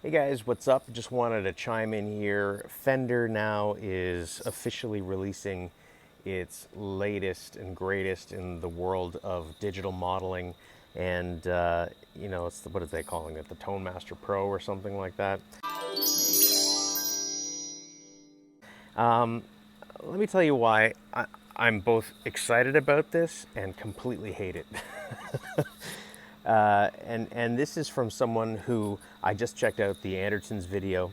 Hey guys, what's up? Just wanted to chime in here. Fender now is officially releasing its latest and greatest in the world of digital modeling, and it's what are they calling it? The Tone Master Pro or something like that. Let me tell you why I'm both excited about this and completely hate it. And this is from someone who I just checked out the Andertons video,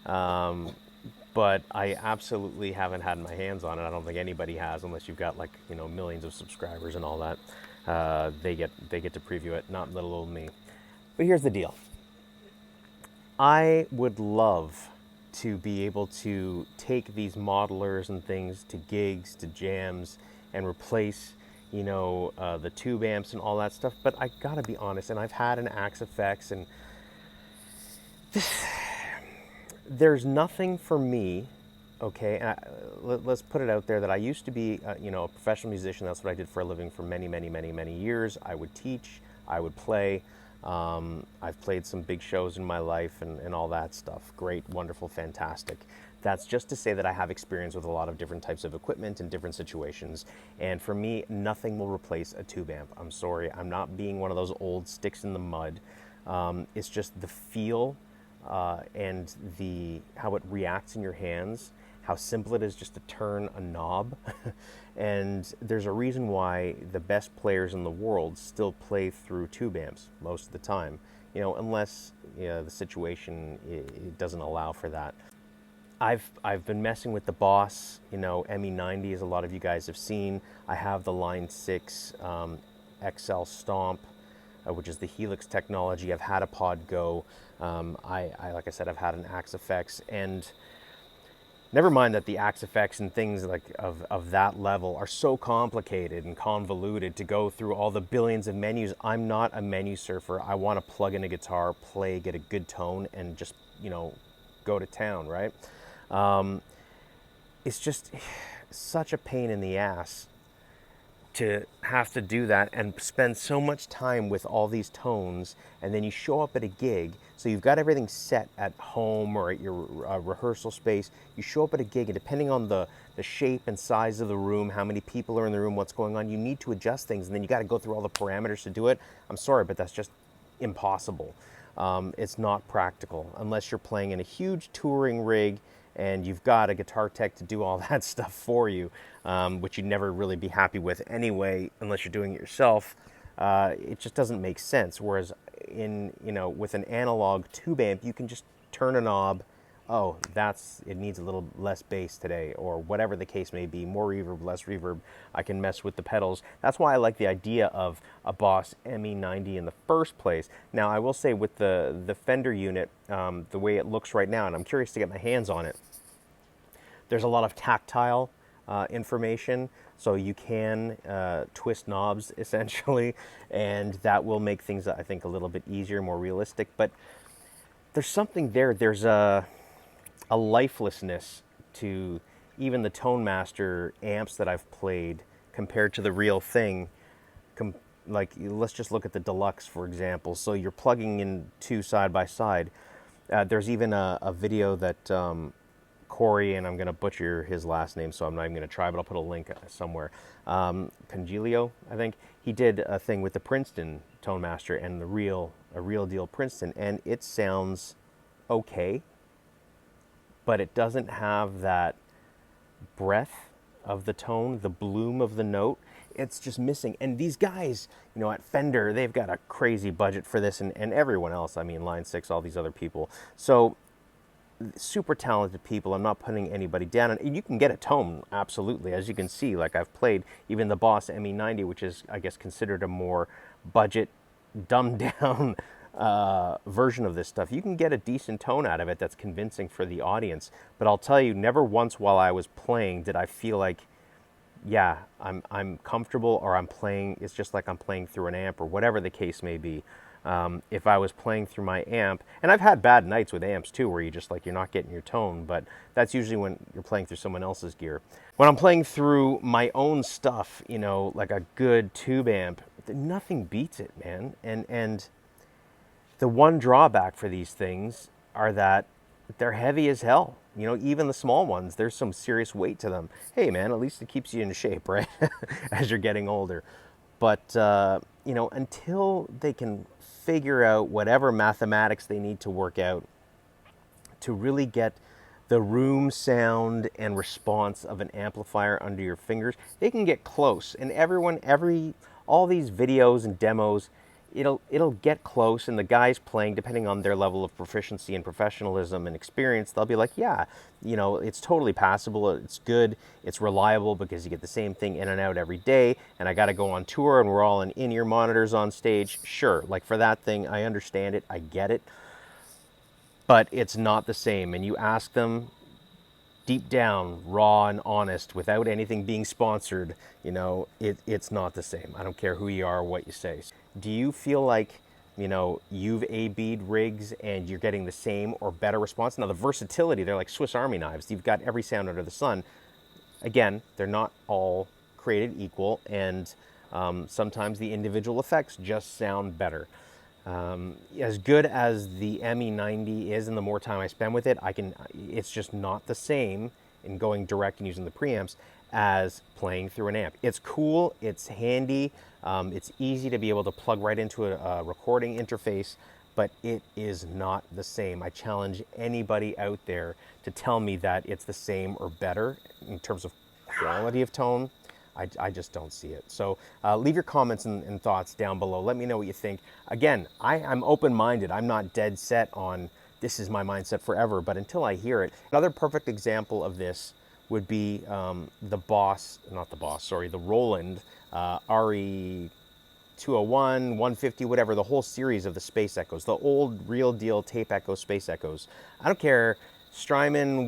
but I absolutely haven't had my hands on it. I don't think anybody has, unless you've got like millions of subscribers and all that. They get to preview it, not little old me. But here's the deal: I would love to be able to take these modelers and things to gigs, to jams, and replace, the tube amps and all that stuff. But I gotta be honest, and I've had an Axe Effects, and there's nothing for me. Okay, and let's put it out there that I used to be, a professional musician. That's what I did for a living for many, many, many, many years. I would teach, I would play. I've played some big shows in my life and all that stuff. Great, wonderful, fantastic. That's just to say that I have experience with a lot of different types of equipment in different situations. And for me, nothing will replace a tube amp. I'm sorry, I'm not being one of those old sticks in the mud. It's just the feel and the how it reacts in your hands, how simple it is just to turn a knob. And there's a reason why the best players in the world still play through tube amps most of the time, unless the situation it doesn't allow for that. I've been messing with the Boss, ME90, as a lot of you guys have seen. I have the Line 6 XL Stomp, which is the Helix technology. I've had a Pod Go. Like I said, I've had an Axe Effects, and never mind that the Axe Effects and things like of that level are so complicated and convoluted to go through all the billions of menus. I'm not a menu surfer. I want to plug in a guitar, play, get a good tone, and just, go to town, right? It's just such a pain in the ass to have to do that and spend so much time with all these tones, and then you show up at a gig, so you've got everything set at home or at your rehearsal space. You show up at a gig, and depending on the shape and size of the room, how many people are in the room, what's going on, you need to adjust things, and then you got to go through all the parameters to do it. I'm sorry, but that's just impossible. It's not practical unless you're playing in a huge touring rig and you've got a guitar tech to do all that stuff for you, which you'd never really be happy with anyway unless you're doing it yourself. It just doesn't make sense. Whereas with an analog tube amp, you can just turn a knob. Oh, it needs a little less bass today, or whatever the case may be, more reverb, less reverb. I can mess with the pedals. That's why I like the idea of a Boss ME90 in the first place. Now, I will say with the Fender unit, the way it looks right now, and I'm curious to get my hands on it, there's a lot of tactile information, so you can twist knobs essentially, and that will make things, I think, a little bit easier, more realistic. But there's something there. There's a lifelessness to even the Tone Master amps that I've played compared to the real thing. Like, let's just look at the Deluxe, for example. So you're plugging in two side by side. There's even a video that Corey, and I'm going to butcher his last name, so I'm not even going to try, but I'll put a link somewhere. Congilio, I think. He did a thing with the Princeton Tone Master and a real deal Princeton, and it sounds okay, but it doesn't have that breadth of the tone, the bloom of the note. It's just missing. And these guys, at Fender, they've got a crazy budget for this, and everyone else. I mean, Line 6, all these other people. So super talented people. I'm not putting anybody down. And you can get a tone, absolutely. As you can see, like I've played even the Boss ME90, which is, I guess, considered a more budget, dumbed down version of this stuff. You can get a decent tone out of it that's convincing for the audience. But I'll tell you, never once while I was playing did I feel like, yeah, I'm comfortable, or I'm playing, it's just like I'm playing through an amp, or whatever the case may be. If I was playing through my amp, and I've had bad nights with amps too, where you're not getting your tone, but that's usually when you're playing through someone else's gear. When I'm playing through my own stuff, like a good tube amp, nothing beats it, man. And the one drawback for these things are that they're heavy as hell. You know, even the small ones, there's some serious weight to them. Hey, man, at least it keeps you in shape, right? As you're getting older. But, you know, until they can figure out whatever mathematics they need to work out to really get the room sound and response of an amplifier under your fingers, they can get close. And all these videos and demos, it'll get close. And the guys playing, depending on their level of proficiency and professionalism and experience, they'll be like, yeah, you know, it's totally passable. It's good. It's reliable because you get the same thing in and out every day. And I got to go on tour and we're all in-ear monitors on stage. Sure, like for that thing, I understand it. I get it, but it's not the same. And you ask them deep down, raw and honest, without anything being sponsored, you know, it's not the same. I don't care who you are or what you say. Do you feel like, you know, you've A-B'd rigs and you're getting the same or better response? Now, the versatility, they're like Swiss Army knives. You've got every sound under the sun. Again, they're not all created equal, and sometimes the individual effects just sound better. As good as the ME90 is, and the more time I spend with it, it's just not the same in going direct and using the preamps as playing through an amp. It's cool, it's handy, it's easy to be able to plug right into a recording interface, but it is not the same. I challenge anybody out there to tell me that it's the same or better in terms of quality of tone. I just don't see it. So leave your comments and thoughts down below. Let me know what you think. Again, I'm open-minded. I'm not dead set on this is my mindset forever, but until I hear it. Another perfect example of this would be the Roland RE 201, 150, whatever, the whole series of the Space Echoes, the old real deal tape echo Space Echoes. I don't care, Strymon,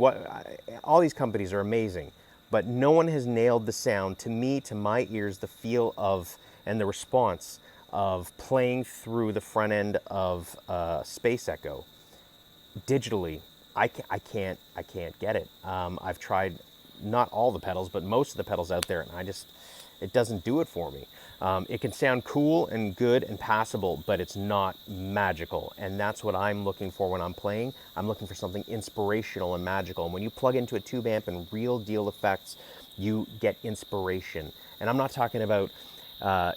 all these companies are amazing, but no one has nailed the sound, to me, to my ears, the feel of, and the response of playing through the front end of Space Echo digitally. I can't get it. I've tried not all the pedals, but most of the pedals out there, and it doesn't do it for me. It can sound cool and good and passable, but it's not magical. And that's what I'm looking for when I'm playing. I'm looking for something inspirational and magical. And when you plug into a tube amp and real deal effects, you get inspiration. And I'm not talking about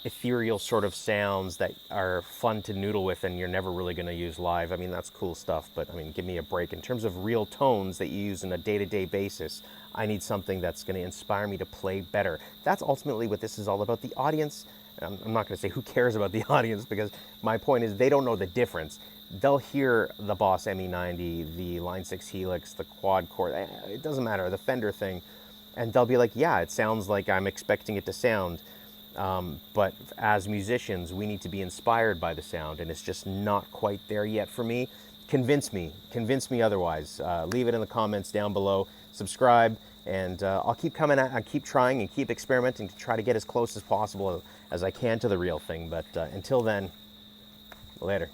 ethereal sort of sounds that are fun to noodle with and you're never really going to use live. I mean, that's cool stuff, but I mean, give me a break. In terms of real tones that you use on a day-to-day basis, I need something that's going to inspire me to play better. That's ultimately what this is all about. The audience, I'm not going to say who cares about the audience, because my point is they don't know the difference. They'll hear the Boss ME90, the Line 6 Helix, the quad core, it doesn't matter, the Fender thing, and they'll be like, yeah, it sounds like I'm expecting it to sound. But as musicians, we need to be inspired by the sound, and it's just not quite there yet for me. Convince me otherwise. Leave it in the comments down below, subscribe, and I'll keep coming at, I keep trying and keep experimenting to try to get as close as possible as I can to the real thing. But until then, later.